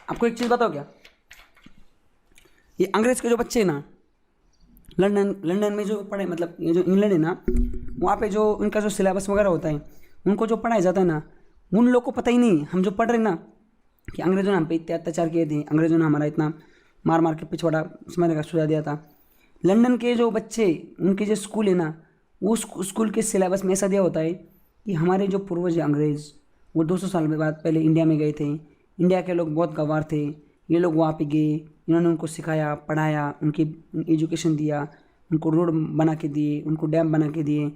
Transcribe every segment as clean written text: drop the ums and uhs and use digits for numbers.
आपको एक चीज़ बताओ क्या, ये अंग्रेज़ के जो बच्चे हैं ना, लंदन में जो पढ़े, मतलब ये जो इंग्लैंड है ना, वहाँ पे जो उनका जो सिलेबस वगैरह होता है, उनको जो पढ़ाया जाता है ना, उन लोग को पता ही नहीं, हम जो पढ़ रहे हैं ना कि अंग्रेज़ों ने हम पे इतने अत्याचार किए थे, अंग्रेज़ों ने हमारा इतना मार मार के पिछवाड़ा समझने का सुझा दिया था। लंदन के जो बच्चे, उनके जो स्कूल है ना, वो स्कूल के सिलेबस में ऐसा दिया होता है कि हमारे जो पूर्वज अंग्रेज़, वो 200 साल के बाद पहले इंडिया में गए थे, इंडिया के लोग बहुत गंवार थे, ये लोग वहाँ पे गए, इन्होंने उनको सिखाया, पढ़ाया, उनकी एजुकेशन दिया, उनको रोड बना के दिए, उनको डैम बना के दिए,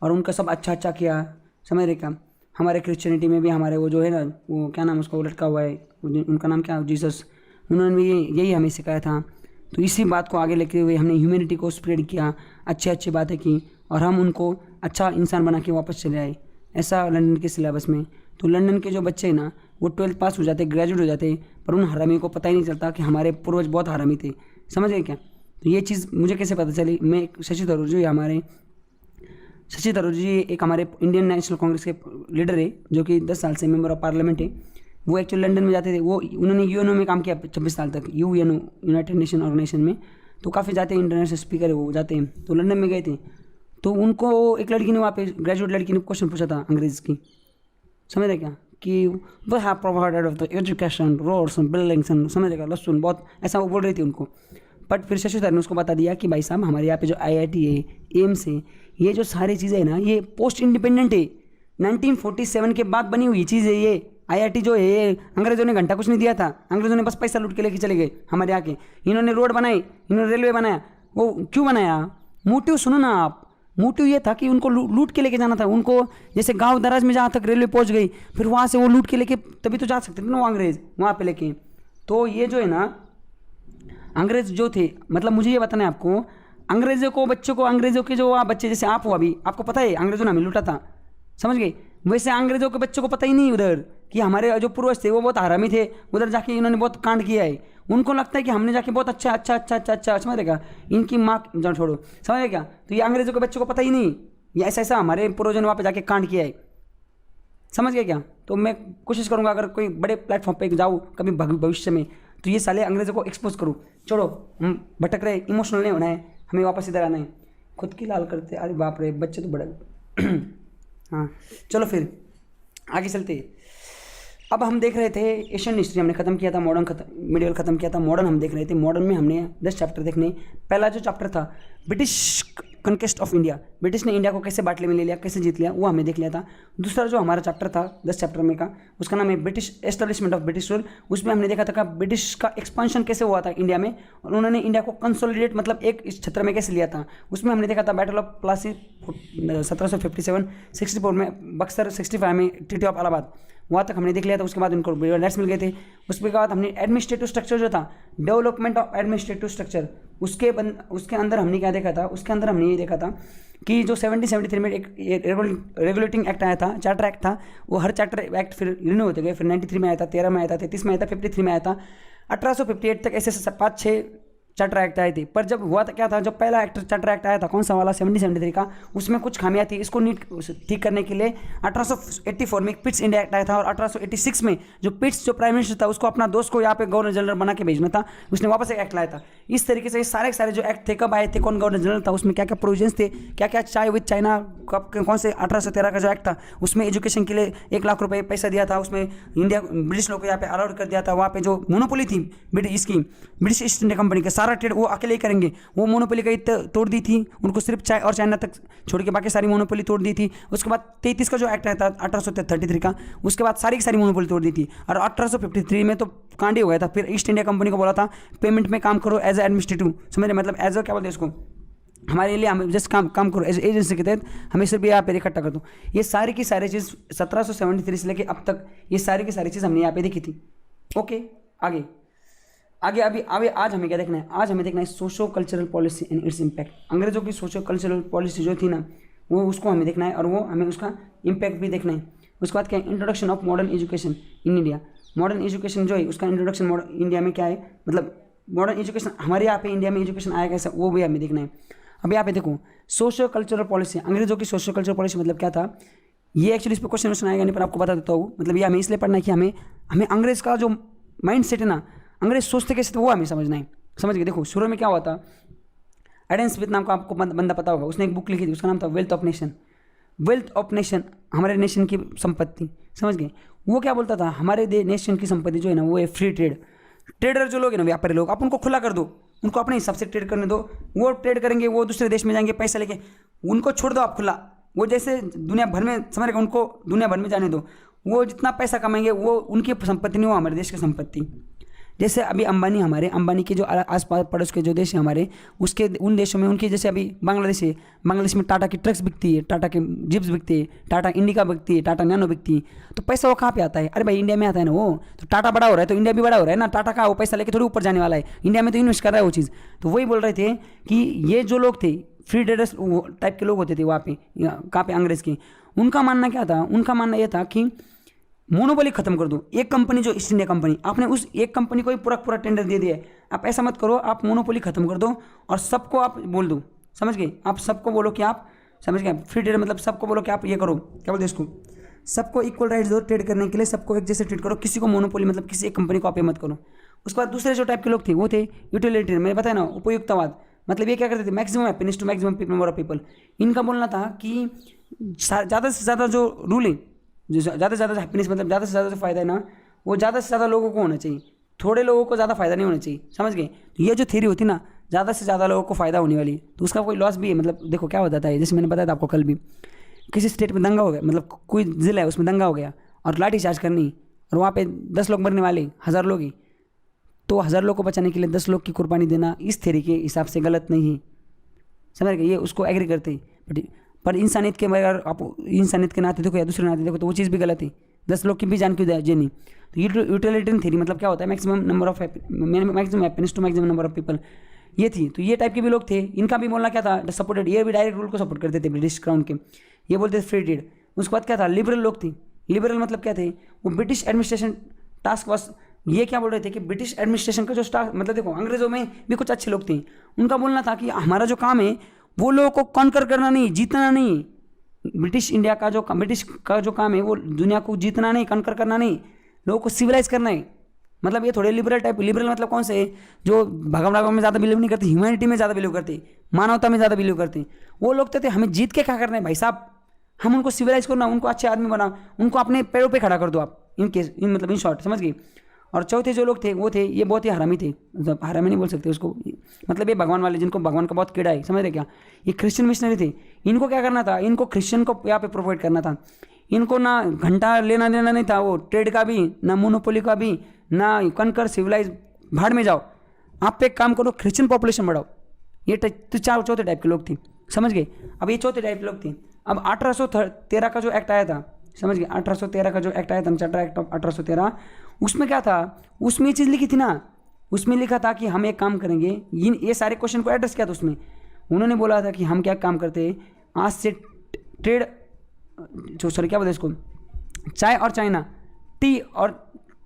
और उनका सब अच्छा अच्छा किया, समझ रहे क्या। हमारे क्रिश्चियनिटी में भी हमारे वो जो है ना, वो क्या नाम उसका, वो लटका हुआ है, उनका नाम क्या, जीसस, उन्होंने भी यही हमें सिखाया था। तो इसी बात को आगे लेते हुए हमने ह्यूमैनिटी को स्प्रेड किया, अच्छी अच्छी बातें की, और हम उनको अच्छा इंसान बना के वापस चले आए, ऐसा लंदन के सिलेबस में। तो लंदन के जो बच्चे हैं ना, वो 12th पास हो जाते, ग्रेजुएट हो जाते, पर उन हरामी को पता ही नहीं चलता कि हमारे पूर्वज बहुत हरामी थे, समझ गए क्या। तो ये चीज़ मुझे कैसे पता चली, मैं शशि थरूर जी, शशि थरूर जी एक हमारे इंडियन नेशनल कांग्रेस के लीडर है, जो कि 10 साल से मेंबर ऑफ पार्लियामेंट है। वो एक्चुअली लंदन में जाते थे, वो उन्होंने यूएनओ में काम किया 26 साल तक, यूएनओ, यूनाइटेड नेशन ऑर्गेनाइजेशन में। तो काफ़ी जाते हैं, इंटरनेशनल स्पीकर है वो, जाते हैं। तो लंदन में गए थे, तो उनको एक लड़की ने वहाँ पे, ग्रेजुएट लड़की ने क्वेश्चन पूछा था अंग्रेज़ की, समझ रहे क्या, कि we have provided of the education, roads and buildings, समझ रहे क्या, लहसुन बहुत ऐसा वो बोल रही थी उनको। बट फिर शशि थरूर ने उसको बता दिया कि भाई साहब, हमारे यहाँ पे जो आईआईटी है, एम्स है, ये जो सारी चीज़ें है ना, ये पोस्ट इंडिपेंडेंट है, 1947 के बाद बनी हुई चीज़ है ये। आईआईटी जो है, ये अंग्रेज़ों ने घंटा कुछ नहीं दिया था, अंग्रेज़ों ने बस पैसा लूट के लेके चले गए हमारे यहाँ के। इन्होंने रोड बनाई, इन्होंने रेलवे बनाया, वो क्यों बनाया, मोटिव सुनो ना आप। मोटिव ये था कि उनको लूट के लेके जाना था उनको, जैसे गांव दराज में जहाँ तक रेलवे पहुँच गई, फिर वहाँ से वो लूट के लेके तभी तो जा सकते थे ना वो अंग्रेज़ वहाँ पे लेके। तो ये जो है ना, अंग्रेज़ जो थे, मतलब मुझे ये बताना है आपको, अंग्रेज़ों को, बच्चों को, अंग्रेज़ों के जो आप बच्चे जैसे आप हो अभी, आपको पता है अंग्रेज़ों ने हमें लूटा था, समझ गए। वैसे अंग्रेज़ों के बच्चों को पता ही नहीं उधर कि हमारे जो पूर्वज थे वो बहुत हरामी थे, उधर जाके इन्होंने बहुत कांड किया है। उनको लगता है कि हमने जाके बहुत अच्छा अच्छा अच्छा अच्छा अच्छा, समझ रहेगा, इनकी माँ जान छोड़ो, समझ रहे क्या। तो ये अंग्रेज़ों के बच्चों को पता ही नहीं, ये ऐसा ऐसा हमारे पूर्वजों ने वहाँ पे जाके कांड किया है, समझ गए क्या। तो मैं कोशिश करूँगा अगर कोई बड़े प्लेटफॉर्म पे जाऊँ कभी भविष्य में, तो ये साले अंग्रेज़ों को एक्सपोज करूँ। छोड़ो, हम भटक रहे, इमोशनल नहीं होना है, हमें वापस इधर आना है। खुद की लाल करते, अरे बाप रे, बच्चे तो बड़े हाँ, चलो फिर आगे चलते। अब हम देख रहे थे एशियन हिस्ट्री हमने खत्म किया था, मॉडर्न खत्म, मिडियल खत्म किया था, मॉडर्न हम देख रहे थे। मॉडर्न में हमने 10 चैप्टर देखने। पहला जो चैप्टर था British conquest of India, British ने इंडिया को कैसे बाटले में ले लिया, कैसे जीत लिया, वो हमने देख लिया था। दूसरा जो हमारा चैप्टर था 10 चैप्टर में का, उसका नाम है British establishment of British rule. उसमें हमने देखा था कि ब्रिटिश का एक्सपांशन कैसे हुआ था इंडिया में, और उन्होंने इंडिया को कंसोलिडेट, मतलब एक इस क्षेत्र में कैसे लिया था। उसमें हमने देखा था बैटल ऑफ प्लासी 1757, 64 में बक्सर, 65 में ट्रीटी ऑफ इलाहाबाद, वहाँ तक हमने देख लिया था। उसके बाद उनको राइट्स मिल गए थे। उसके बाद हमने एडमिनिस्ट्रेटिव स्ट्रक्चर जो था, डेवलपमेंट ऑफ एडमिनिस्ट्रेटिव स्ट्रक्चर, उसके अंदर हमने क्या देखा था, उसके अंदर हमने ये देखा था कि जो 1773 में एक रेगुलेटिंग एक्ट आया था, चार्टर एक्ट था, वो हर चार्टर एक्ट फिर रिन्यू होते गए। फिर 93 में आया था, 13 में आया था, 33 में आया था, 53 में आया था, 1858 तक ऐसे 5-6 चार्टर एक्ट आए थे। पर जब हुआ था क्या था, जब पहला एक्ट चार्टर एक्ट आया था, कौन सा वाला, 1773 का, उसमें कुछ खामियां थी। इसको नीट ठीक करने के लिए 1884 में पिट्स इंडिया एक्ट आया था, और 1886 में जो पिट्स जो प्राइम मिनिस्टर था, उसको अपना दोस्त को यहाँ पे गवर्नर जनरल बना के भेजना था, उसने वापस एक एक्ट लाया था। इस तरीके से ये सारे के सारे जो एक्ट थे, कब आए थे, कौन गवर्नर जनरल था, उसमें क्या क्या प्रोविजंस थे, क्या क्या चाय विद चाइना, कौन से 1813 का जो एक्ट था, उसमें एजुकेशन के लिए 1 लाख रुपये पैसा दिया था, उसमें इंडिया ब्रिटिश लोग को यहाँ पे अलाउड कर दिया था। वहाँ पे जो मोनोपोली थी ब्रिटिश ईस्ट इंडिया कंपनी का, सारा ट्रेड वो अकेले ही करेंगे, वो मोनोपोली कहीं तोड़ दी थी उनको, सिर्फ चाय और चाइना तक छोड़ के बाकी सारी मोनोपोली तोड़ दी थी। उसके बाद 33 का जो एक्ट आया था 1833 का, उसके बाद सारी की सारी मोनोपोली तोड़ दी थी। और 1853 में तो कांड ही हो गया था। फिर ईस्ट इंडिया कंपनी को बोला था पेमेंट में काम करो एज ए एडमिनिस्ट्रेटिव, समझ रहे, मतलब एज ए क्या बोलते हैं इसको, हमारे लिए हम जस्ट काम करो एज एजेंसी के तहत, हमें सिर्फ यहाँ पे इकट्ठा कर दो। ये सारी की सारी चीज़ 1773 से लेके अब तक ये सारी की सारी चीज़ हमने यहाँ पे देखी थी। ओके, आगे अभी आज हमें क्या देखना है, आज हमें देखना है socio cultural policy and its impact. अंग्रेजों की सोशो कल्चरल पॉलिसी जो थी ना, वो उसको हमें देखना है, और वो हमें उसका इम्पैक्ट भी देखना है। उसके बाद क्या है, introduction of modern education in India. Modern education जो है उसका इंट्रोडक्शन मॉडर्न इंडिया में क्या है, मतलब मॉडर्न एजुकेशन हमारे यहाँ पे इंडिया में एजुकेशन आया कैसा, वो भी हमें देखना है। अब यहाँ पे देखो सोशो कल्चरल पॉलिसी, अंग्रेजों की सोशो कल्चरल पॉलिसी मतलब क्या था, ये एक्चुअली इस पर क्वेश्चन आएगा नहीं, पर आपको बता देता हूँ। मतलब ये हमें इसलिए पढ़ना है कि हमें अंग्रेज़ का जो माइंड सेट है ना, अंग्रेज सोचते कैसे थे वो हमें समझना है। समझ गए? देखो शुरू में क्या हुआ था, एडम स्मिथ नाम का आपको बंदा पता होगा, उसने एक बुक लिखी थी, उसका नाम था wealth of nation. Wealth of nation, हमारे नेशन की संपत्ति। समझ गए? वो क्या बोलता था, हमारे नेशन की संपत्ति जो है ना वो है फ्री ट्रेड। ट्रेडर जो लोग हैं ना, व्यापारी लोग, आप उनको खुला कर दो, उनको अपने हिसाब से ट्रेड करने दो, वो ट्रेड करेंगे, वो दूसरे देश में जाएंगे पैसा लेके, उनको छोड़ दो आप खुला, वो जैसे दुनिया भर में, समझ रहे, उनको दुनिया भर में जाने दो, वो जितना पैसा कमाएंगे वो उनकी संपत्ति नहीं, वो हमारे देश की संपत्ति। जैसे अभी अंबानी के जो आस पास पड़ोस के जो देश हैं हमारे, उसके उन देशों में उनकी, जैसे अभी बांग्लादेश है, बांग्लादेश में टाटा की ट्रक्स बिकती है, टाटा के जिप्स बिकते हैं, टाटा इंडिका बिकती है, टाटा नैनो बिकती है, तो पैसा वो कहाँ पे आता है? अरे भाई इंडिया में आता है ना वो, तो टाटा बड़ा हो रहा है तो इंडिया भी बड़ा हो रहा है ना, टाटा का वो पैसा लेके थोड़ी ऊपर जाने वाला है, इंडिया में तो इन्वेस्ट कर रहा है वो चीज़। तो वही बोल रहे थे कि ये जो लोग थे फ्री ट्रेडर्स टाइप के लोग होते थे वहाँ पे, कहाँ पे, अंग्रेज के, उनका मानना क्या था? उनका मानना यह था कि मोनोपोली खत्म कर दो। एक कंपनी जो ईस्ट इंडिया कंपनी, आपने उस एक कंपनी को ही पूरा टेंडर दे दिया है, आप ऐसा मत करो, आप मोनोपोली खत्म कर दो और सबको आप बोल दो। समझ गए? आप सबको बोलो कि आप, समझ गए, फ्री ट्रेड मतलब सबको बोलो कि आप ये करो, क्या बोलते हैं इसको, सबको इक्वल राइट्स दो ट्रेड करने के लिए, सबको एक जैसे ट्रेड करो, किसी को मोनोपोली मतलब किसी एक कंपनी को आप ये मत करो। उसके बाद दूसरे जो टाइप के लोग थे वो थे यूटिलिटेरियन, मैंने बताया ना, उपयुक्तवाद, मतलब ये क्या करते थे, maximum happiness to maximum number of people. इनका बोलना था कि ज़्यादा से ज़्यादा जो रूल है, जो ज़्यादा से ज़्यादा हैप्पीनेस मतलब ज़्यादा से ज़्यादा जो फ़ायदा है ना, वो ज़्यादा से ज़्यादा लोगों को होना चाहिए, थोड़े लोगों को ज़्यादा फ़ायदा नहीं होना चाहिए। समझ गए? तो ये जो थ्योरी होती ना, ज़्यादा से ज़्यादा लोगों को फ़ायदा होने वाली, तो उसका कोई लॉस भी है। मतलब देखो क्या होता है, जैसे मैंने बताया था आपको कल भी, किसी स्टेट में दंगा हो गया, मतलब कोई ज़िला है उसमें दंगा हो गया और लाठी चार्ज करनी, और वहाँ पे 10 लोग मरने वाले, 1000 लोग ही, तो 1000 लोग को बचाने के लिए 10 लोग की कुर्बानी देना इस थ्योरी के हिसाब से गलत नहीं है। समझ गए? ये उसको एग्री करते हैं, पर इंसानियत के, अगर आप इंसानियत के नाते देखो या दूसरे नाते देखो तो वो चीज़ भी गलत है। 10 लोग की भी जान क्यों जेनी? तो यूटिलिटेरियन थ्योरी मतलब क्या होता है, maximum happiness to maximum number of people, ये थी। तो ये टाइप के भी लोग थे, इनका भी बोलना क्या था, सपोर्टेड, ये भी डायरेक्ट रूल को सपोर्ट करते थे ब्रिटिश क्राउन के, ये बोलते थे फ्री ट्रेड। उसके बाद क्या था, लिबरल लोग थे। लिबरल मतलब क्या थे, वो ब्रिटिश एडमिनिस्ट्रेशन टास्क फोर्स, ये क्या बोल रहे थे कि ब्रिटिश एडमिनिस्ट्रेशन का जो स्टाफ, मतलब देखो अंग्रेजों में भी कुछ अच्छे लोग थे, उनका बोलना था कि हमारा जो काम है वो लोगों को कॉन्कर करना नहीं, जीतना नहीं। ब्रिटिश का जो काम है वो दुनिया को जीतना नहीं, कॉन्कर करना नहीं, लोगों को सिविलाइज करना है। मतलब ये थोड़े लिबरल टाइप। लिबरल मतलब कौन से, जो भगवान में ज़्यादा बिलीव नहीं करते, ह्यूमैनिटी में ज़्यादा बिलीव करते, मानवता में ज़्यादा बिलीव करते, वो लोग तो थे हमें जीत के क्या करना है भाई साहब, हम उनको सिविलाइज करो ना, उनको अच्छे आदमी बनाओ, उनको अपने पैरों पे खड़ा कर दो आप, मतलब इन शॉर्ट। समझ गए? और चौथे जो लोग थे वो थे, ये बहुत ही हरामी थे, मतलब हरामी नहीं बोल सकते उसको, मतलब ये भगवान वाले, जिनको भगवान का बहुत कीड़ा है, समझ रहे क्या, ये क्रिश्चियन मिशनरी थे। इनको क्या करना था, इनको क्रिश्चियन को यहाँ पे प्रोवाइड करना था, इनको ना घंटा लेना देना नहीं था, वो ट्रेड का भी ना, मोनोपोली का भी ना, कनकर सिविलाइज, भाड़ में जाओ, आप पे एक काम करो, क्रिश्चियन पॉपुलेशन बढ़ाओ। ये तो चौथे टाइप के लोग थे। समझ गए? अब ये चौथे टाइप के लोग थे। अब 1813 का जो एक्ट आया था, समझ गए, 1813 का जो एक्ट आया था, चार्टर एक्ट ऑफ 1813, उसमें क्या था, उसमें ये चीज़ लिखी थी ना, उसमें लिखा था कि हम एक काम करेंगे, ये सारे क्वेश्चन को एड्रेस किया था उसमें। उन्होंने बोला था कि हम क्या काम करते हैं, आज से ट्रेड, जो सॉरी क्या बोलते हैं इसको, चाय और चाइना, टी और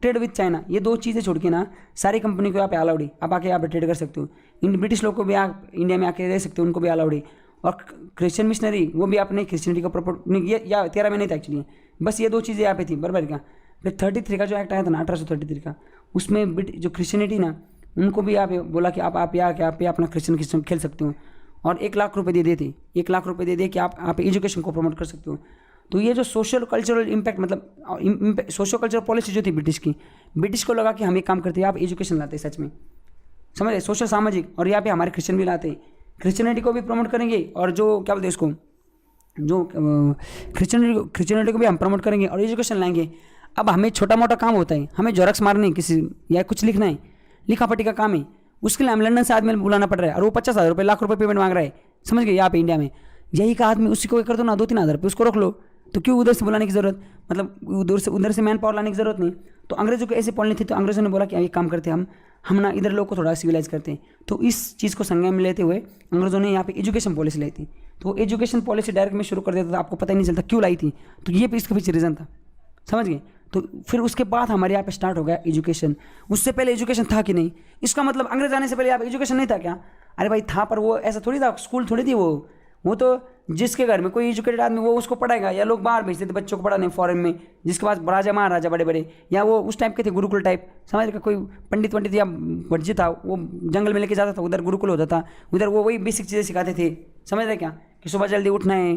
ट्रेड विथ चाइना, ये दो चीज़ें छोड़ के ना सारी कंपनी को यहाँ पे अलाउड है, आप आके यहाँ पे ट्रेड कर सकते हो। इन ब्रिटिश लोग को भी आप इंडिया में आके रह सकते हो, उनको भी अलाउड है। और क्रिश्चियन मिशनरी, वो भी आपने क्रिश्चियनिटी को प्रपोर्ट नहीं, या 13 में नहीं था एक्चुअली, बस ये दो चीज़ें यहाँ पे थी, बराबर क्या। फिर 33 का जो एक्ट आया था ना, 1833 का, उसमें जो क्रिश्चियनिटी ना, उनको भी आप बोला कि आप यहाँ के आप अपना क्रिश्चियन खेल सकते हो, और 1 लाख रुपए दे देते, 1 लाख रुपए दे दे कि आप एजुकेशन को प्रमोट कर सकते हो। तो ये जो सोशल कल्चरल इम्पैक्ट, मतलब सोशल कल्चरल पॉलिसी जो थी ब्रिटिश को लगा कि हम एक काम करते हैं, आप एजुकेशन लाते सच में, समझ रहे, सोशल सामाजिक, और यहाँ पे हमारे क्रिश्चियन भी लाते, क्रिश्चियनिटी को भी प्रमोट करेंगे, और जो क्या बोलते हैं इसको, जो क्रिश्चियनिटी को भी हम प्रमोट करेंगे और एजुकेशन लाएंगे। अब हमें छोटा मोटा काम होता है, हमें जोरक्स मारने किसी या कुछ लिखना है, लिखा पढ़ी का काम है, उसके लिए हम लंदन से आदमी बुलाना पड़ रहा है, और वो 50,000 रुपये, लाख रुपये पेमेंट मांग रहा है। समझ गए? यहाँ पे इंडिया में यही का आदमी, उसी को कर दो ना, 2-3 हज़ार रुपये उसको रख लो, तो क्यों उधर से बुलाने की ज़रूरत, मतलब उधर से मैन पावर लाने की ज़रूरत नहीं। तो अंग्रेजों को ऐसे पॉलिसी थी, तो अंग्रेजों ने बोला कि ये काम करते हम ना इधर लोग को थोड़ा सिविलाइज करते हैं। तो इस चीज़ को संज्ञान में लेते हुए अंग्रेजों ने यहाँ पे एजुकेशन पॉलिसी लाई थी। तो एजुकेशन पॉलिसी डायरेक्ट में शुरू कर देता था, आपको पता ही नहीं चलता क्यों लाई थी, तो ये इसके पीछे रीज़न था। समझ गए? तो फिर उसके बाद हमारे यहाँ पे स्टार्ट हो गया एजुकेशन। उससे पहले एजुकेशन था कि नहीं, इसका मतलब अंग्रेज आने से पहले यहाँ पे एजुकेशन नहीं था क्या? अरे भाई था, पर वो ऐसा थोड़ी था, स्कूल थोड़ी थी वो तो जिसके घर में कोई एजुकेटेड आदमी वो उसको पढ़ाएगा, या लोग बाहर भेजते थे बच्चों को पढ़ाने फॉरेन में, जिसके पास राजा महाराजा बड़े बड़े, या वो उस टाइप के थे गुरुकुल टाइप, समझ रहे, कोई पंडित वंडित या भटजी था वो जंगल में लेके जाता था, उधर गुरुकुल होता था, उधर वो वही बेसिक चीज़ें सिखाते थे, समझ रहे क्या, कि सुबह जल्दी उठना है,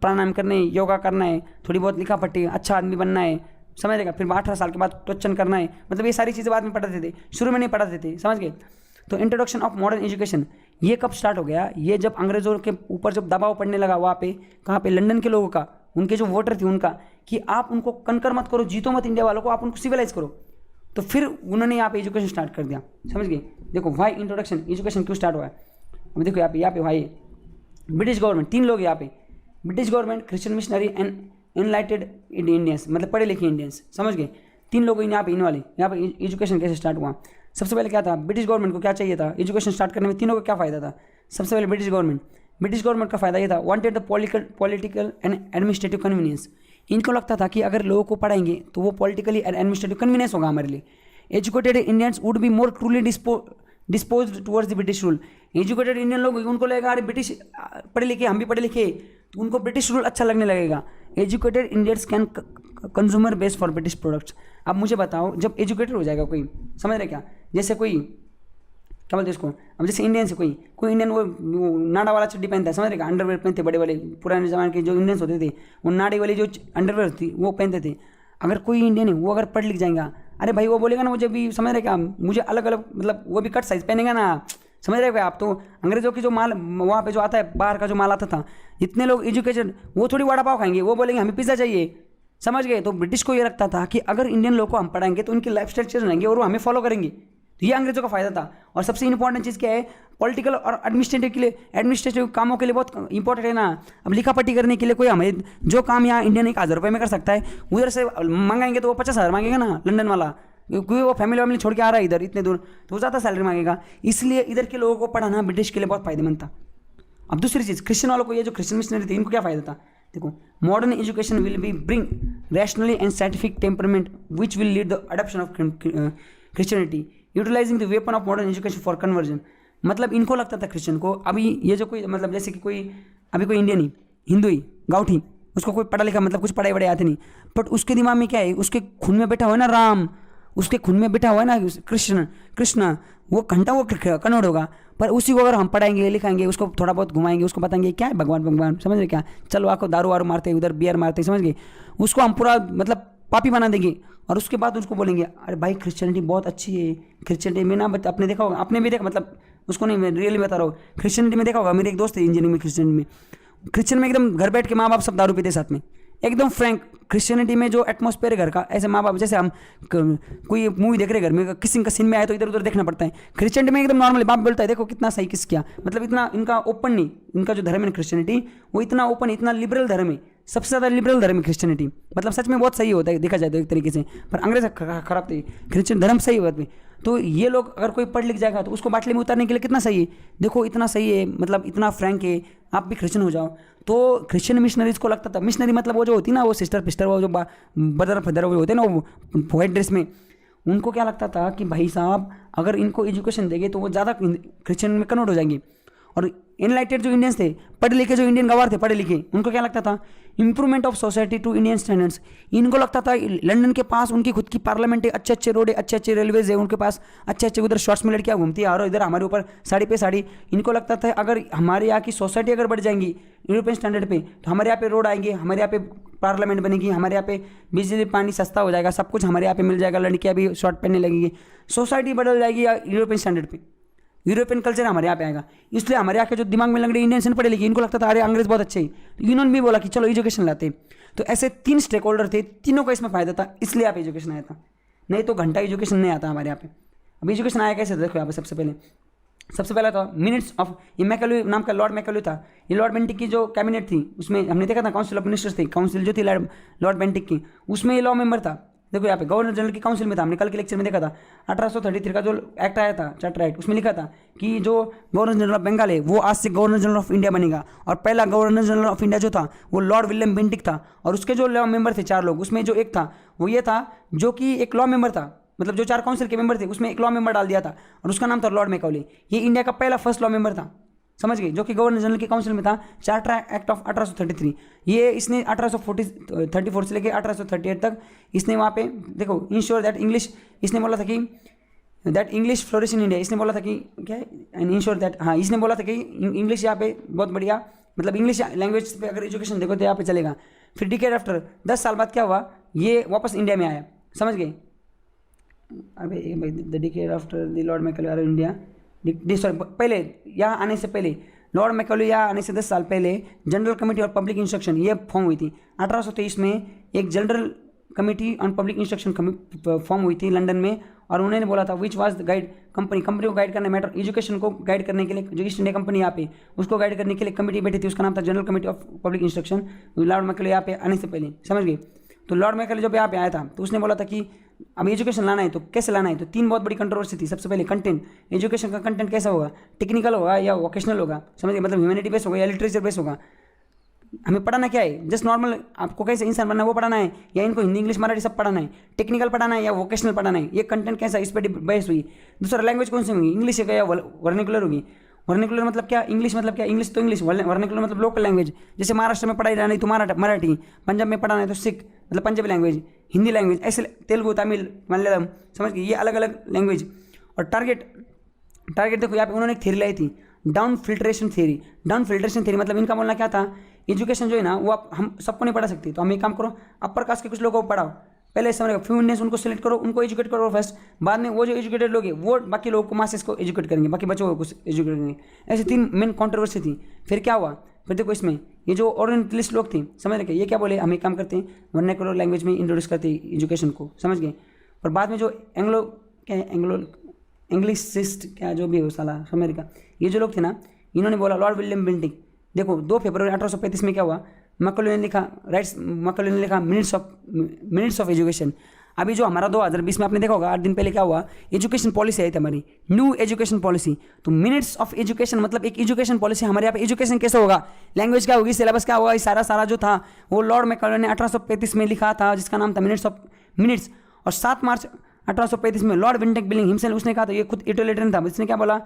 प्राणायाम करना है, योगा करना है, थोड़ी बहुत लिखा पढ़ी, अच्छा आदमी बनना है, समझ रहेगा, फिर 18 साल के बाद क्वेश्चन करना है, मतलब ये सारी चीज़ें बाद में पढ़ाते थे, शुरू में नहीं पढ़ाते थे, समझ गए। तो इंट्रोडक्शन ऑफ मॉडर्न एजुकेशन ये कब स्टार्ट हो गया, ये जब अंग्रेजों के ऊपर जब दबाव पड़ने लगा वहाँ पे, कहाँ पे, लंदन के लोगों का, उनके जो वोटर थे उनका, कि आप उनको कनकर मत करो, जीतो मत इंडिया वालों को, आप उनको सिविलाइज करो, तो फिर उन्होंने यहाँ पे एजुकेशन स्टार्ट कर दिया, समझ गए। देखो भाई इंट्रोडक्शन एजुकेशन क्यों स्टार्ट हुआ है, अब देखो यहाँ पे भाई ब्रिटिश गवर्नमेंट, 3 लोग यहाँ पे, British government, Christian missionary and एनलाइटेड Indians, मतलब पढ़े लिखे इंडियंस, समझ गए, 3 लोग यहाँ पे, इन वाले यहाँ पे एजुकेशन कैसे स्टार्ट हुआ। सबसे पहले क्या था, ब्रिटिश गवर्नमेंट को क्या चाहिए था एजुकेशन स्टार्ट करने में, तीनों को क्या फ़ायदा था। सबसे पहले ब्रिटिश गवर्नमेंट का फ़ायदा ये था, wanted the political and administrative convenience, इनको लगता था कि अगर लोगों को पढ़ाएंगे तो वो पॉलिटिकली एंड एडमिनिस्ट्रेटिव कन्वीनियंस होगा हमारे लिए। Educated Indians would be more truly dispose towards the British rule, educated Indian लोग उनको लगेगा अरे ब्रिटिश पढ़े लिखे, हम भी पढ़े लिखे, तो उनको ब्रिटिश रूल अच्छा लगने लगेगा। Educated Indians can consumer base for British products. अब मुझे बताओ, जब एजुकेटेड हो जाएगा कोई, समझ रहे क्या, जैसे कोई क्या बोलते हैं इसको, अब जैसे इंडियन से कोई इंडियन वो नाड़ा वाला चड्डी पहनता है, समझ रहे क्या, अंडरवेयर पहनते बड़े बड़े, पुराने ज़माने के जो इंडियंस होते थे वो नाड़ी वाली जो अंडरवेयर थी वो पहनते थे। अगर कोई इंडियन है वो अगर पढ़ लिख जाएगा, अरे भाई वो बोलेगा ना मुझे भी, समझ रहे क्या, मुझे अलग अलग, मतलब वो भी कट साइज पहनेगा ना, समझ रहे हो आप। तो अंग्रेजों की जो माल वहाँ पे जो आता है, बाहर का जो माल आता था, इतने लोग एजुकेटेड, वो थोड़ी वड़ा पाव खाएंगे, वो बोलेंगे हमें पिज़्ज़ा चाहिए, समझ गए। तो ब्रिटिश को ये लगता था कि अगर इंडियन लोग को हम पढ़ाएंगे तो उनकी लाइफ स्टाइल चेंज रहेंगे और वो हमें फॉलो करेंगे, तो ये अंग्रेजों का फायदा था। और सबसे इंपॉर्टेंट चीज़ क्या है, पॉलिटिकल और एडमिनिस्ट्रेटिव कामों के लिए बहुत इंपॉर्टेंट है ना। अब लिखा पढ़ी करने के लिए कोई हमें जो काम यहाँ इंडियन 1000 रुपये में कर सकता है, उधर से मंगाएंगे तो वो 50,000 मांगेगा ना लंदन वाला, क्योंकि वो फैमिली छोड़ के आ रहा है इधर इतने दूर, तो वो ज़्यादा सैलरी मांगेगा। इसलिए इधर के लोगों को पढ़ाना ब्रिटिश के लिए बहुत फायदेमंद था। अब दूसरी चीज़, क्रिश्चियन वालों को, ये जो क्रिश्चियन मिशनरी थे, इनको क्या फ़ायदा था, देखो, modern education will be bring rationally and scientific temperament which will lead the adoption of Christianity utilising the weapon of modern education for conversion. मतलब इनको लगता था क्रिश्चियन को, अभी ये जो कोई, मतलब जैसे कि कोई अभी कोई इंडियन ही, हिंदू ही, गाउठी, उसको कोई पढ़ा लिखा, मतलब कुछ पढ़ाई वढ़ाई आते नहीं, बट उसके दिमाग में क्या है, उसके खून में बैठा हुआ है ना राम, उसके खून में बैठा हुआ है ना कृष्ण, वो घंटा वो कन्वर्ट होगा। पर उसी को अगर हम पढ़ाएंगे लिखाएंगे, उसको थोड़ा बहुत घुमाएंगे, उसको बताएंगे क्या है भगवान, समझ रहे क्या, चलो आपको दारू वारू मारते, उधर बियर मारते, समझ गए, उसको हम पूरा मतलब पापी बना देंगे। और उसके बाद उसको बोलेंगे अरे भाई क्रिश्चियनिटी बहुत अच्छी है, क्रिश्चियनिटी में ना, आपने देखा होगा, आपने भी देखा, मतलब उसको नहीं, मैं रियली बता रहा हूँ, क्रिश्चियनिटी में देखा होगा, मेरे एक दोस्त है इंजीनियरिंग में, क्रिश्चियन में एकदम घर बैठ के माँ बाप सब दारू पीते साथ में, एकदम फ्रैंक। क्रिश्चियनिटी में जो एटमॉस्फेयर है घर का, ऐसे माँ बाप, जैसे हम कोई मूवी देख रहे घर में, किसी का सीन में आए तो इधर उधर देखना पड़ता है, क्रिश्चियनिटी में एकदम नॉर्मल, बाप बोलता है देखो कितना सही किस क्या, मतलब इतना इनका ओपन नहीं, इनका जो धर्म है क्रिश्चियनिटी, वो इतना ओपन, इतना लिबरल धर्म है, सबसे ज़्यादा लिबरल धर्म है क्रिश्चियनिटी, मतलब सच में बहुत सही होता है देखा जाए तो एक तरीके से। पर अंग्रेज खराब थे, क्रिश्चियन धर्म सही होता है। तो ये लोग अगर कोई पढ़ लिख जाएगा तो उसको बाटले में उतारने के लिए कितना सही है, देखो इतना सही है, मतलब इतना फ्रैंक है, आप भी क्रिश्चियन हो जाओ। तो क्रिश्चियन मिशनरीज को लगता था, मिशनरी मतलब वो जो होती ना, वो सिस्टर पिस्टर, वो जो बदर फदर वो होते ना, वो वाइट ड्रेस में, उनको क्या लगता था कि भाई साहब अगर इनको एजुकेशन देंगे तो वो ज़्यादा क्रिश्चियन में कन्वर्ट हो जाएंगे। और एनलाइटेड जो इंडियंस थे, पढ़े लिखे जो इंडियन गवार थे पढ़े लिखे, उनको क्या लगता था, improvement of society to Indian standards. इनको लगता था लंदन के पास उनकी खुद की पार्लियामेंट है, अच्छे अच्छे रोड है, अच्छे अच्छे रेलवेज है, उनके पास अच्छे अच्छे, उधर शॉर्ट्स में लड़कियाँ घूमती है और इधर हमारे ऊपर साड़ी पे साड़ी। इनको लगता था अगर हमारे यहाँ की सोसाइटी अगर बढ़ जाएंगी यूरोपियन स्टैंडर्ड पे, तो हमारे यहाँ पे रोड आएंगे, हमारे यहाँ पे पार्लियामेंट बनेगी, हमारे यहाँ पे बिजली पानी सस्ता हो जाएगा, सब कुछ हमारे यहाँ पे मिल जाएगा, लड़कियाँ भी शॉर्ट पहनने लगेंगी, सोसाइटी बदल जाएगी यूरोपियन स्टैंडर्ड पे, यूरोपियन कल्चर हमारे यहाँ पे आएगा। इसलिए हमारे यहाँ के जो दिमाग में लग रहे इंडियन पढ़े लिखे, इनको लगता था अरे अंग्रेज बहुत अच्छे हैं, तो इन्होंने भी बोला कि चलो एजुकेशन लाते। तो ऐसे 3 स्टेक होल्डर थे, तीनों का इसमें फायदा था, इसलिए आप एजुकेशन आया था, नहीं तो घंटा एजुकेशन नहीं आता हमारे यहाँ पे। अब एजुकेशन आया कैसे, देखो यहाँ पे सबसे पहला था मिनट्स ऑफ, ये मैकेलू नाम का लॉर्ड मैकेलू था, ये लॉर्ड बेंटिक की जो कैबिनेट थी उसमें हमने देखा था, काउंसिल ऑफ मिनिस्टर्स थी, काउंसिल जो थी लॉर्ड बेंटिक की, उसमें ये लॉ मेंबर था। देखो यहाँ पे गवर्नर जनरल की काउंसिल में था, हमने कल के लेक्चर में देखा था 1833 का जो एक्ट आया था, चार्टर एक्ट, उसमें लिखा था कि जो गवर्नर जनरल ऑफ बंगाल है वो आज से गवर्नर जनरल ऑफ इंडिया बनेगा। और पहला गवर्नर जनरल ऑफ इंडिया जो था वो लॉर्ड विलियम बेंटिक था, और उसके जो लॉ मेंबर थे 4 लोग, उसमें जो एक था वो ये था जो कि एक लॉ मेंबर था, मतलब जो 4 काउंसिल के मेंबर थे उसमें एक लॉ मेंबर डाल दिया था, और उसका नाम था लॉर्ड मैकाउले। ये इंडिया का पहला फर्स्ट लॉ मेंबर था, समझ गए, जो कि गवर्नर जनरल के काउंसिल में था, चार्टर एक्ट ऑफ 1833। ये इसने 1834 से लेकर 1838 तक इसने वहाँ पे देखो इंश्योर दैट इंग्लिश, इसने बोला था कि that English flourish in India, इसने बोला था कि क्या है इंश्योर दैट, हाँ इसने बोला था कि इंग्लिश यहाँ पे बहुत बढ़िया, मतलब इंग्लिश लैंग्वेज पे अगर एजुकेशन देखो तो यहाँ पे चलेगा। फिर डिकेड आफ्टर 10 साल बाद क्या हुआ, ये वापस इंडिया में आया, समझ गए। अबे the decade after the Lord Macaulay India, sorry पहले यहाँ आने से पहले, लॉर्ड मैकॉले यहाँ आने से 10 साल पहले general committee on public instruction ये फॉर्म हुई थी। 1823 में एक general committee on public instruction form हुई थी लंदन में, और उन्होंने बोला था which was the guide company को गाइड करने मैटर, एजुकेशन को गाइड करने के लिए, जो ईस्ट इंडिया कंपनी यहाँ पे उसको गाइड करने के लिए कमेटी बैठी थी, उसका नाम था general committee of public instruction, Lord Macaulay यहाँ पे आने से पहले, समझ गए। तो लॉर्ड मैकॉले जब यहाँ पे आया था तो उसने बोला था कि अब एजुकेशन लाना है तो कैसे लाना है, तो 3 बहुत बड़ी कंट्रोवर्सी थी। सबसे पहले कंटेंट, एजुकेशन का कंटेंट कैसा होगा, टेक्निकल होगा या वोकेशनल होगा, समझिए, मतलब ह्यूमैनिटी बेस होगा या लिटरेचर बेस होगा। हमें पढ़ाना क्या है, जस्ट नॉर्मल आपको कैसे इंसान बनना है वो पढ़ाना है, या इनको हिंदी इंग्लिश मराठी सब पढ़ाना है, टेक्निकल पढ़ाना है या वोकेशनल पढ़ाना है, ये कंटेंट कैसा, इस पर बहस हुई। दूसरा लैंग्वेज कौन सी होगी, इंग्लिश है या वर्निकुलर होगी। वर्निकुलर मतलब क्या, इंग्लिश मतलब क्या, इंग्लिश तो इंग्लिश, वर्निकुलर मतलब लोकल लैंग्वेज, जैसे महाराष्ट्र में पढ़ाई जाना है तो मराठी, पंजाब में पढ़ाना है तो सिख मतलब पंजाबी लैंग्वेज, हिंदी लैंग्वेज, ऐसे तेलुगु तमिल मलयालम, समझ गए, ये अलग अलग लैंग्वेज। और टारगेट देखो यहाँ पे उन्होंने एक थ्योरी लाई थी, down filtration theory. Down filtration theory मतलब इनका बोलना क्या था, एजुकेशन जो है ना वो आप हम सबको नहीं पढ़ा सकते, तो हम एक काम करो अपर कास्ट के कुछ लोगों को पढ़ाओ, पहले समझ फ्यू इंडियंस उनको सिलेक्ट करो, उनको एजुकेट करो फर्स्ट, बाद में वो जो एजुकेटेड लोग हैं वो बाकी लोगों को मासेस को एजुकेट करेंगे, बाकी बच्चों को कुछ एजुकेट करेंगे। ऐसे 3 मेन कॉन्ट्रोवर्सी थी। फिर क्या हुआ, फिर देखो इसमें ये जो ओरिएंटलिस्ट लोग थे, समझ रहे, ये क्या बोले, हम एक काम करते हैं वर्नाक्युलर लैंग्वेज में इंट्रोड्यूस करते हैं एजुकेशन को, समझ गए। और बाद में जो एंग्लिसिस्ट क्या जो भी हो साला अमेरिका, ये जो लोग थे ना, इन्होंने बोला, लॉर्ड विलियम बेंटिक, देखो 2 फरवरी 1835 में क्या हुआ, मैकॉले ने लिखा मिनट्स ऑफ एजुकेशन। अभी जो हमारा 2020 में आपने देखा होगा 8 दिन पहले क्या हुआ, एजुकेशन पॉलिसी आई थी हमारी, न्यू एजुकेशन पॉलिसी। तो मिनट्स ऑफ एजुकेशन मतलब एक एजुकेशन पॉलिसी, हमारे यहाँ पे एजुकेशन कैसा होगा, लैंग्वेज क्या होगी, सिलेबस क्या होगा, सारा जो था वो लॉर्ड मैकॉले ने 1835 में लिखा था, जिसका नाम था मिनट्स। और 7 मार्च 1835 में लॉर्ड विंटेक बिलिंग हिमसेल्फ उसने कहा था, ये खुद इटोलेटन था, इसने क्या बोला,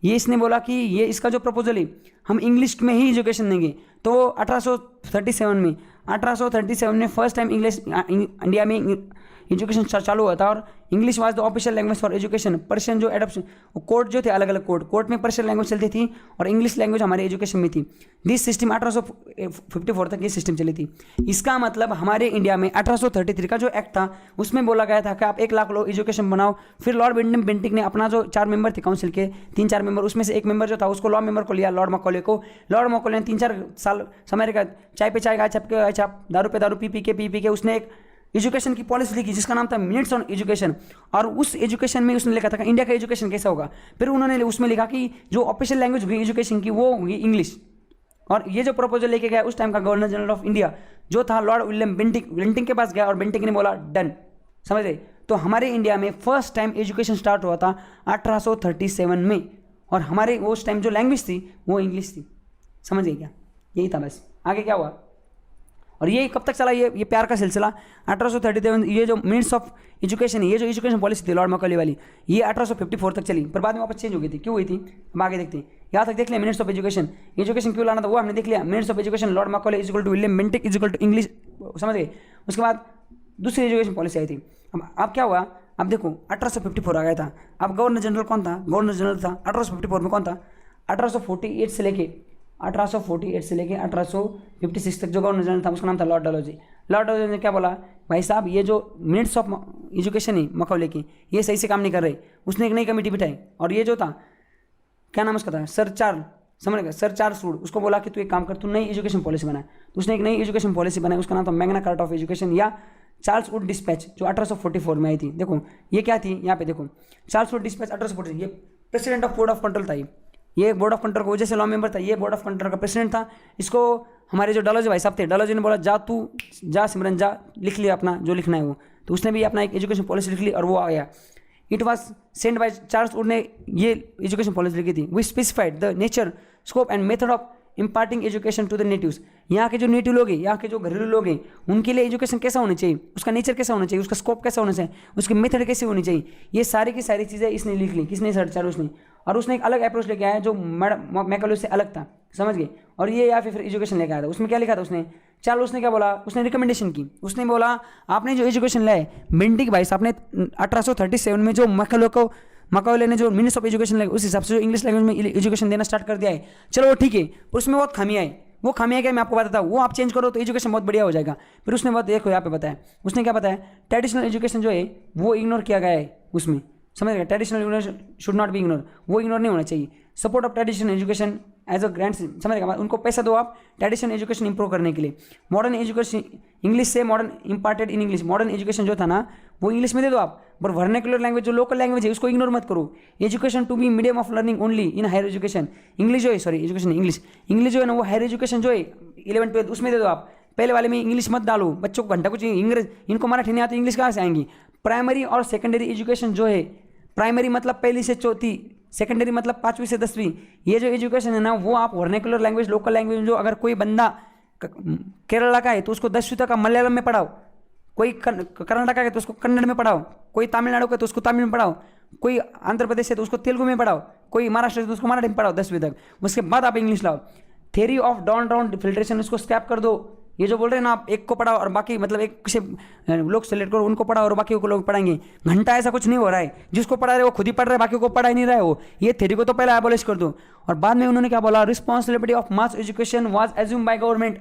इसने बोला कि ये इसका जो प्रपोजल है हम इंग्लिश में ही एजुकेशन देंगे। तो 1837 में फर्स्ट टाइम इंग्लिश इंडिया में एजुकेशन चालू हुआ था, और English was the official language for education. Persian जो एडॉप्शन कोर्ट जो थे, अलग अलग कोर्ट में पर्शियन लैंग्वेज चलती थी और इंग्लिश लैंग्वेज हमारे एजुकेशन में थी। दिस सिस्टम 1854 तक ये सिस्टम चली थी। इसका मतलब हमारे इंडिया में 1833 का जो एक्ट था उसमें बोला गया था कि आप 1 लाख लोग एजुकेशन बनाओ। फिर लॉर्ड विलियम बेंटिक ने अपना जो 4 मेंबर थे काउंसिल के, 3-4 मेंबर, उसमें से एक मेंबर जो था उसको लॉ मेंबर को लिया, लॉर्ड मैकॉले को। लॉर्ड मैकॉले ने 3-4 साल समय का चाय पे चाय गाय छप के छाप, दारू पे दारू पी के उसने एक एजुकेशन की पॉलिसी लिखी जिसका नाम था मिनट्स ऑन एजुकेशन। और उस एजुकेशन में उसने लिखा था कि इंडिया का एजुकेशन कैसा होगा। फिर उन्होंने उसमें लिखा कि जो ऑफिशियल लैंग्वेज होगी एजुकेशन की वो होगी इंग्लिश। और ये जो प्रपोजल लेके गया उस टाइम का गवर्नर जनरल ऑफ इंडिया जो था लॉर्ड विलियम बेंटिक के पास गया, और बेंटिक ने बोला डन, समझ रहे। तो हमारे इंडिया में फर्स्ट टाइम एजुकेशन स्टार्ट हुआ था 1837 में, और हमारे उस टाइम जो लैंग्वेज थी वो इंग्लिश थी, समझ गए क्या, यही था बस। आगे क्या हुआ और ये कब तक चला, ये प्यार का सिलसिला 1837। ये जो मिनट्स ऑफ एजुकेशन, ये जो एजुकेशन पॉलिसी थी लॉर्ड मैकॉले वाली, ये 1854 तक चली, पर बाद में वापस चेंज हो गई थी। क्यों हुई थी हम आगे देखते हैं। यहाँ तक देख लिया मिनट्स ऑफ एजुकेशन क्यों लाना था वो हमने देख लिया। Minutes of education Lord Macaulay equal to William Bentinck equal to English, समझ गए। उसके बाद दूसरी एजुकेशन पॉलिसी आई थी। अब क्या हुआ, अब देखो 1854 आ गया था। अब गवर्नर जनरल कौन था, गवर्नर जनरल था 1854 में कौन था, 1848 से लेके 1856 तक जो गवर्नर जनरल था उसका नाम था लॉर्ड डलहौजी। लॉर्ड डलहौजी ने क्या बोला, भाई साहब ये जो मिनट्स ऑफ एजुकेशन है मैकॉले की, ये सही से काम नहीं कर रहे। उसने एक नई कमेटी बिठाई, और ये जो था क्या नाम उसका था, सर चार्ल्स वुड, उसको बोला कि तू एक काम कर, तू नई एजुकेशन पॉलिसी बना। तो उसने एक नई एजुकेशन पॉलिसी बनाई, उसका नाम था मैग्ना कार्टा ऑफ एजुकेशन या चार्ल्स वुड डिस्पैच, जो 1844 में आई थी। देखो ये क्या थी, यहाँ पे देखो चार्ल्स वुड डिस्पैच 1844, ये president of board of control था। ये बोर्ड ऑफ कंट्रोल को वजह से लॉ मेंबर था, ये बोर्ड ऑफ कंट्रोल का प्रेसिडेंट था। इसको हमारे जो डलहौजी भाई साहब थे, डलहौजी ने बोला जा सिमरन जा, लिख लिया अपना जो लिखना है वो। तो उसने भी अपना एक एजुकेशन पॉलिसी लिख ली और वो आ गया। It was send by Charles Wood ने ये एजुकेशन पॉलिसी लिखी थी। We specified the nature, scope and method of imparting education to the natives. यहाँ के जो नेटिव लोग हैं, यहाँ के जो घरेलू लोग हैं, उनके लिए एजुकेशन कैसा होना चाहिए, उसका नेचर कैसा होना चाहिए, उसका स्कोप कैसा होना चाहिए, उसकी मेथड कैसे होनी चाहिए, ये सारी की सारी चीज़ें इसने लिख ली। किसने, सर चार्ल्स ने। और उसने एक अलग अप्रोच लेके आया जो मैकाले से अलग था, समझ गए। और ये या फिर एजुकेशन लेके आया था। उसमें क्या लिखा था उसने, चलो उसने क्या बोला, उसने रिकमेंडेशन की। उसने बोला आपने जो एजुकेशन लाए बेंटिक भाई आपने 1837 में जो मैकाले ने जो मिनिस्टर ऑफ एजुकेशन लाए उस हिसाब से जो इंग्लिश लैंग्वेज में एजुकेशन देना स्टार्ट कर दिया है, चलो वो ठीक है, पर उसमें बहुत खामियाँ है। वो खामियाँ क्या मैं आपको बताता हूँ, वो आप चेंज करो तो एजुकेशन बहुत बढ़िया हो जाएगा। फिर उसने बहुत देखो यहाँ पे बताया, उसने क्या बताया, ट्रेडिशनल एजुकेशन जो है वो इग्नोर किया गया है उसमें, समझ गया। Traditional education should not be ignore, वो इग्नोर नहीं होना चाहिए। Support of traditional education as a grant, समझेगा, उनको पैसा दो आप ट्रेडिशनल एजुकेशन इंप्रूव करने के लिए। मॉडर्न एजुकेशन इंग्लिश से modern imparted in English, modern education जो था ना वो इंग्लिश में दे दो आप, पर वर्नाक्युलर लैंग्वेज जो लोकल लैंग्वेज है उसको इग्नोर मत करो। Education to be medium of learning only in higher education, English जो है, सॉरी एजुकेशन इंग्लिश जो है ना वो हायर एजुकेशन जो है 11th 12th उसमें दे दो आप। पहले वाले में इंग्लिश मत डालो, बच्चों को घंटा कुछ इंग्लिश, इनको मराठी नहीं आती, इंग्लिश कहाँ से आएंगी। प्राइमरी और सेकेंडरी एजुकेशन जो है, प्राइमरी मतलब पहली से चौथी, सेकेंडरी मतलब 5वीं से 10वीं, ये जो एजुकेशन है ना वो आप वर्नाक्युलर लैंग्वेज लोकल लैंग्वेज जो अगर कोई बंदा केरला का है तो उसको 10वीं तक मलयालम में पढ़ाओ, कोई कर्नाटक का है तो उसको कन्नड़ में पढ़ाओ, कोई तमिलनाडु का है तो उसको तमिल में पढ़ाओ, कोई आंध्र प्रदेश है तो उसको तेलुगु में पढ़ाओ, कोई महाराष्ट्र है तो उसको मराठी में पढ़ाओ 10वीं तक। उसके बाद आप इंग्लिश लाओ। Theory of down round filtration उसको स्क्रैप कर दो। ये जो बोल रहे हैं ना आप एक को पढ़ाओ और बाकी मतलब एक से लोग सेलेक्ट करो उनको पढ़ाओ और बाकी को लोग पढ़ाएंगे, घंटा ऐसा कुछ नहीं हो रहा है। जिसको पढ़ा रहे वो खुद ही पढ़ रहे हैं, बाकी को पढ़ा ही नहीं रहा है वो। ये थ्योरी को तो पहले एबॉलिश कर दो। और बाद में उन्होंने क्या बोला, responsibility of mass education was assume by government.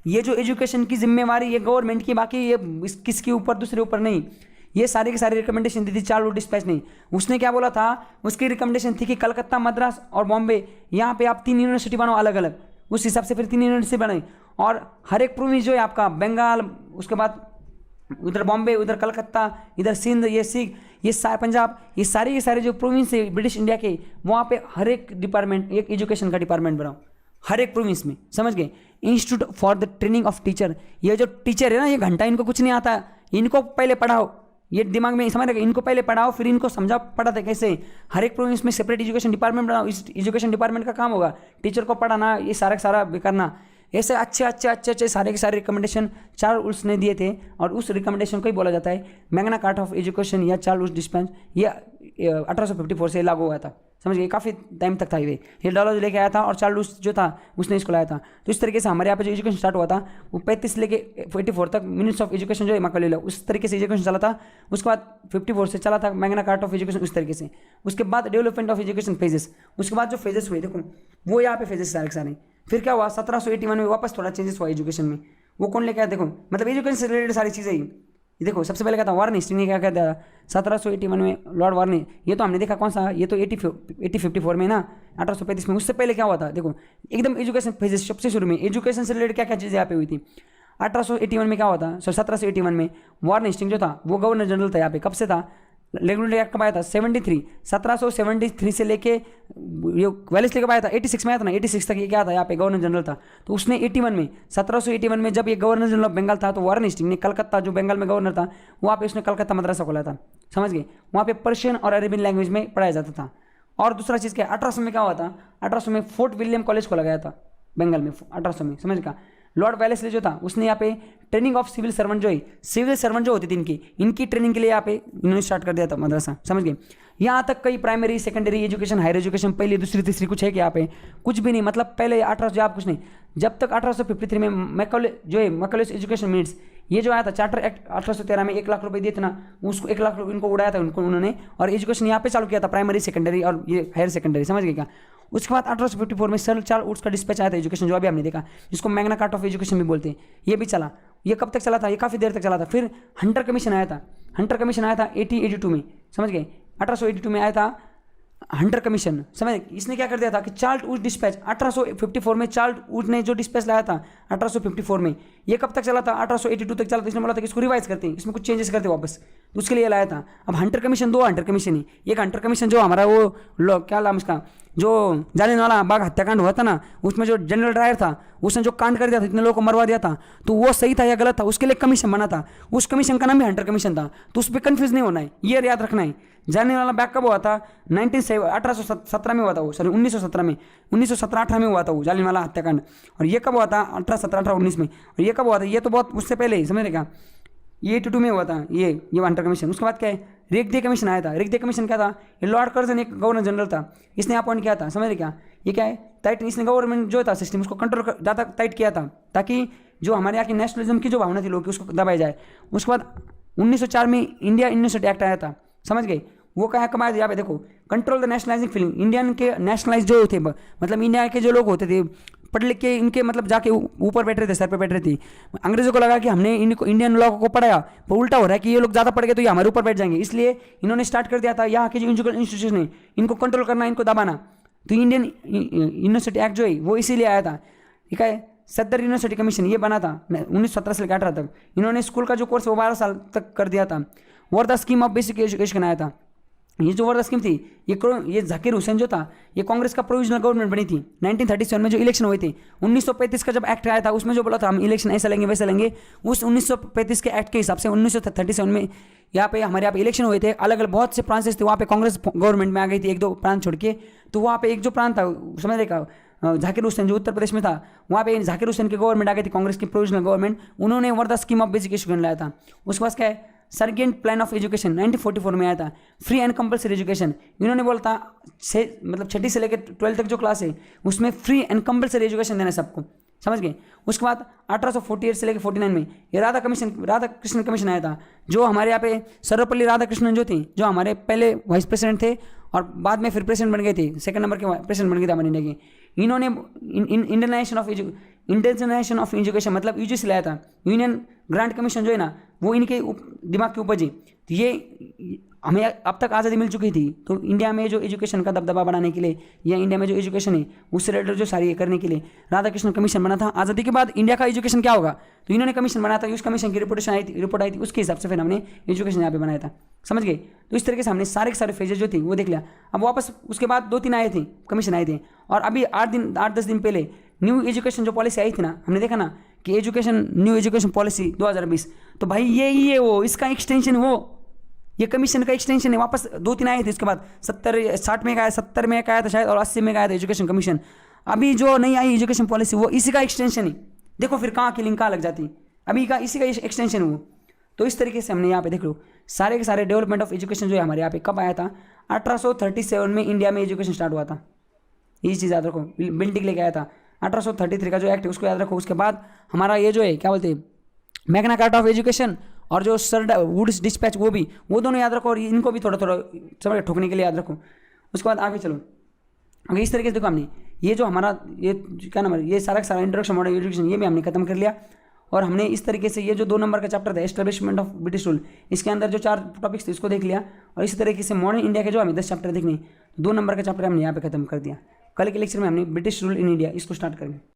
ये जो एजुकेशन की जिम्मेवारी ये गवर्नमेंट की, बाकी ये किसके ऊपर, दूसरे ऊपर नहीं। ये सारी की सारी रिकमेंडेशन दी थी चार्ल्स डिस्पैच ने। उसने क्या बोला था, उसकी रिकमेंडेशन थी कि कलकत्ता, मद्रास और बॉम्बे, यहाँ पे आप 3 यूनिवर्सिटी बनाओ अलग अलग। उस हिसाब से फिर 3 यूनिवर्सिटी बनाई और हर एक प्रोविंस जो है आपका बंगाल, उसके बाद उधर बॉम्बे, उधर कलकत्ता, इधर सिंध, ये सिख, ये पंजाब, ये सारे के सारे जो प्रोविंस है ब्रिटिश इंडिया के, वहाँ पे हर एक डिपार्टमेंट, एक एजुकेशन का डिपार्टमेंट बनाओ हर एक प्रोविंस में, समझ गए। Institute for the training of teacher, ये जो टीचर है ना ये घंटा इनको कुछ नहीं आता, इनको पहले पढ़ाओ, ये दिमाग में समझ रहे, इनको पहले पढ़ाओ फिर इनको समझा पढ़ाते कैसे। हर एक प्रोविंस में सेपरेट एजुकेशन डिपार्टमेंट बनाओ। इस एजुकेशन डिपार्टमेंट का काम होगा टीचर को पढ़ाना, ये सारा सारा करना। ऐसे अच्छे सारे के सारे रिकमेंडेशन चार्ल्स वुल्फ ने दिए थे और उस रिकमेंडेशन को ही बोला जाता है मैग्ना कार्टा ऑफ एजुकेशन या चार्ल्स वुल्फ डिस्पेंस। ये 1854 से लागू हुआ था, समझ गए। काफ़ी टाइम तक था ये डॉलर लेके आया था और चार्ल्स वुल्फ जो था उसने इसको लाया था। तो इस तरीके से हमारे यहाँ पे जो एजुकेशन स्टार्ट हुआ था वो 35 लेके 84 तक मिनिस्टर ऑफ एजुकेशन जो है मैकाले, उस तरीके से एजुकेशन चला था। उसके बाद 54 से चला था मैग्ना कार्टा ऑफ एजुकेशन उस तरीके से। उसके बाद डेवलपमेंट ऑफ एजुकेशन फेजेस, उसके बाद जो फेजेस हुए देखो वो यहाँ पे फेजेस सारे। फिर क्या हुआ 1781 में वापस थोड़ा चेंजेस हुआ एजुकेशन में। वो कौन लेके आया देखो, मतलब एजुकेशन से रिलेटेड सारी चीज़ें ही। देखो सबसे पहले क्या था, वार्न हेस्टिंग्स ने क्या कहता था 1781 में, लॉर्ड वार्न, ये तो हमने देखा कौन सा, ये तो 1854 में ना, 1835 में। उससे पहले क्या हुआ था देखो एकदम एजुकेशन फेजेस सबसे शुरू में एजुकेशन से रिलेटेड क्या क्या चीज़ें यहाँ पे हुई थी। 1881 में क्या हुआ था, 1781 में वार्न हेस्टिंग्स जो था वो गवर्नर जनरल था यहाँ पे। कब से था, रेगुलेटरी एक्ट कब आया था 1773 से लेके ये वैलिस लेकर आया था 86 में आया था ना, 86 तक ये क्या था यहाँ पे गवर्नर जनरल था। तो उसने 1781 में जब ये गवर्नर जनरल ऑफ बंगाल था तो वार्न हेस्टिंग्स ने कलकत्ता जो बंगाल में गवर्नर था वहाँ पे उसने कलकत्ता मद्रासा खोला था, समझ गए। वहाँ पे पर्शियन और अरेबियन लैंग्वेज में पढ़ाया जाता था। और दूसरा चीज़ क्या, 1800 में क्या हुआ था, 1800 में फोर्ट विलियम कॉलेज खोला गया था बंगाल में 1800 में, समझ का। लॉर्ड वेलेस्ली जो था उसने यहाँ पे ट्रेनिंग ऑफ सिविल सर्वेंट जो है, सिविल सर्वेंट जो होती थी इनकी ट्रेनिंग के लिए यहाँ पे इन्होंने स्टार्ट कर दिया था मदरसा, समझ गए। यहाँ तक कई primary secondary education higher education पहली दूसरी तीसरी कुछ है कि यहाँ पे कुछ भी नहीं, मतलब पहले 1800 आप कुछ नहीं। जब तक 1853 में मैकाले जो है मैकाले एजुकेशन मिनट्स ये जो आया था चार्टर एक्ट 1813 में 1 लाख रुपए दिए थे ना, उसको 1 लाख इनको उड़ाया था उन्होंने और एजुकेशन यहाँ पे चालू किया था प्राइमरी सेकेंडरी और ये हायर सेकेंडरी, समझ गए क्या। उसके बाद 1854 में सर चार्ल्स वुड्स का डिस्पैच आया था एजुकेशन जो अभी हमने देखा, जिसको मैग्ना कार्टा ऑफ एजुकेशन भी बोलते हैं, ये भी चला। ये कब तक चला था, ये काफ़ी देर तक चला था। फिर हंटर कमीशन आया था, हंटर कमीशन आया था 1882 में, समझ गए। 1882 में आया था हंटर कमीशन, समझ। इसने क्या कर दिया था कि चार्ल्स वुड्स डिस्पैच 1854 में चार्ल्स वुड्स ने जो डिस्पैच लाया था 1854 में, ये कब तक चला था 1882 तक चला था। इसने बोला था कि इसको रिवाइज करते हैं, इसमें कुछ चेंजेस करते वापस, तो उसके लिए लाया था। अब हंटर कमीशन, 2 हंटर कमीशन ही, एक हंटर कमीशन जो हमारा वो क्या नाम उसका जो जालियांवाला बाग हत्याकांड हुआ था ना, उसमें जो जनरल डायर था उसने जो कांड कर दिया था, इतने लोगों को मरवा दिया था, तो वो सही था या गलत था, उसके लिए कमीशन बना था। उस कमीशन का नाम भी हंटर कमीशन था, तो उस पर कन्फ्यूज नहीं होना है, ये याद रखना है। जालियांवाला बाग कब हुआ था 1817 में हुआ था वो, सॉरी 1917 में, 1917-18 में हुआ था वो जालियांवाला हत्याकांड। और ये कब हुआ था 1817-18-19 में। और ये कब हुआ था, ये तो बहुत उससे पहले ही, समझ रहे क्या, ये 82 में हुआ था ये हंटर कमीशन। उसके बाद क्या है रिगदे कमीशन आया था। रिगदे कमीशन क्या था? ये लॉर्ड कर्जन एक गवर्नर जनरल था, इसने अपॉइंट किया था। समझ रहे क्या? ये क्या है? टाइट, इसने गवर्नमेंट जो था सिस्टम उसको कंट्रोल ज़्यादा टाइट किया था, ताकि जो हमारे यहाँ की नेशनलिज्म की जो भावना थी लोग की उसको दबाई जाए। उसके बाद 1904 में इंडिया यूनिवर्सिटी एक्ट आया था, समझ गए? वो कहाँ कमाया था? यहाँ पे देखो, कंट्रोल द नेशनलाइजिंग फीलिंग। इंडियन के नेशनलाइज जो थे, मतलब इंडिया के जो लोग होते थे पढ़ लिख के, इनके मतलब जाके ऊपर बैठ रहे थे, सर पे बैठ रहे थे। अंग्रेजों को लगा कि हमने इनको इंडियन लोगों को पढ़ाया, पर उल्टा हो रहा है कि ये लोग ज़्यादा पढ़ गए तो ये हमारे ऊपर बैठ जाएंगे, इसलिए इन्होंने स्टार्ट कर दिया था यहाँ के जो एजुकेशन इंस्टीट्यूशन है इनको कंट्रोल करना, इनको दबाना। तो इंडियन यूनिवर्सिटी एक्ट जो है वो इसीलिए आया था। ठीक है, सदर यूनिवर्सिटी कमीशन ये बना था 1917 से लेकर 18 तक। इन्होंने स्कूल का जो कोर्स वो 12 साल तक कर दिया था। Were the scheme of basic education आया था। ये जो वर द स्कीम थी, ये जाकिर हुसैन जो था, ये कांग्रेस का प्रोविजनल गवर्नमेंट बनी थी 1937 में। जो इलेक्शन हुए थे 1935 का जब एक्ट आया था, उसमें जो बोला था हम इलेक्शन ऐसा लेंगे वैसा लेंगे, उस 1935 के एक्ट के हिसाब से 1937 में यहाँ पे हमारे यहाँ पे इलेक्शन हुए थे। अलग अलग बहुत से प्रांत थे, वहाँ पे कांग्रेस गवर्नमेंट में आ गई थी, एक दो प्रांत छोड़ के। तो वहाँ पे एक जो प्रांत था, समझ रहे का, जाकिर हुसैन जो उत्तर प्रदेश में था, वहाँ पे जाकिर हुसैन की गवर्नमेंट आ गई थी, कांग्रेस की प्रोविजनल गवर्नमेंट। उन्होंने were the scheme of basic education लाया था। उसके बाद क्या है? सर्जेंट प्लान ऑफ एजुकेशन 1944 में आया था। फ्री एंड कंपल्सरी एजुकेशन इन्होंने बोला था, मतलब 6ठी से लेकर 12th तक जो क्लास है उसमें फ्री एंड कंपल्सरी एजुकेशन देना सबको, समझ गए? उसके बाद 1848 से लेकर 49 में ये राधा कृष्ण कमीशन आया था। जो हमारे यहाँ पे सर्वपल्ली राधाकृष्णन जो थे, जो हमारे पहले वाइस प्रेसिडेंट थे और बाद में फिर प्रेसिडेंट बन गए थे, सेकंड नंबर के प्रेसिडेंट बन गए थे हमारे इंडिया के। इन्होंने इंटरनेशनल ऑफ एजुकेशन मतलब यूजीसी लाया था। यूनियन ग्रांट कमीशन जो है ना, वो इनके दिमाग के उपज है। तो ये हमें अब तक आज़ादी मिल चुकी थी, तो इंडिया में जो एजुकेशन का दबदबा बढ़ाने के लिए या इंडिया में जो एजुकेशन है उससे रिलेटेड जो सारी करने के लिए राधाकृष्ण कमीशन बना था। आज़ादी के बाद इंडिया का एजुकेशन क्या होगा, तो इन्होंने कमीशन बनाया था। उस कमीशन की रिपोर्ट आई थी, उसके हिसाब से फिर हमने एजुकेशन यहाँ पे बनाया था, समझ गए? तो इस तरीके से हमने सारे के सारे फेजेज जो थे वो देख लिया। अब वापस उसके बाद 2-3 आए थे कमीशन आए थे, और अभी 8-10 दिन पहले न्यू एजुकेशन जो पॉलिसी आई थी ना, हमने देखा ना कि न्यू एजुकेशन पॉलिसी 2020, तो भाई ये वो इसका एक्सटेंशन, वो ये कमीशन का एक्सटेंशन है। वापस 2-3 आए थे, इसके बाद 60 में आया, 70 में आया था शायद, और 80 में आया था एजुकेशन कमीशन। अभी जो नई आई एजुकेशन पॉलिसी वो इसी का एक्सटेंशन है। देखो फिर कहाँ की लिंक कहाँ लग जाती, अभी का इसी का एक्सटेंशन है वो। तो इस तरीके से हमने यहाँ पे देख लो सारे के सारे डेवलपमेंट ऑफ एजुकेशन जो है हमारे यहाँ पे कब आया था? 1837 में इंडिया में एजुकेशन स्टार्ट हुआ था। ये चीज़ याद रखो, बिल्डिंग लेके आया था 1833 का जो एक्ट है उसको याद रखो। उसके बाद हमारा ये जो है क्या बोलते हैं, मैग्ना कार्टा ऑफ एजुकेशन, और जो सर वुड्स डिस्पैच वो दोनों याद रखो, और इनको भी थोड़ा थोड़ा समझ ठोकने के लिए याद रखो। उसके बाद आगे चलो, अगर इस तरीके से देखो हमने ये जो हमारा ये क्या नाम है, ये सारा का सारा इंट्रोडक्शन मॉडर्न एजुकेशन ये भी हमने खत्म कर लिया। और हमने इस तरीके से ये जो 2 नंबर का चैप्टर था एस्टेब्लिशमेंट ऑफ ब्रिटिश रूल, इसके अंदर जो 4 टॉपिक्स थे इसको देख लिया। और इसी तरीके से मॉडर्न इंडिया के जो हमें 10 चैप्टर देखने, 2 नंबर का चैप्टर हमने यहाँ पे खत्म कर दिया। कल के लेक्चर में हमने ब्रिटिश रूल इन इंडिया इसको स्टार्ट करेंगे।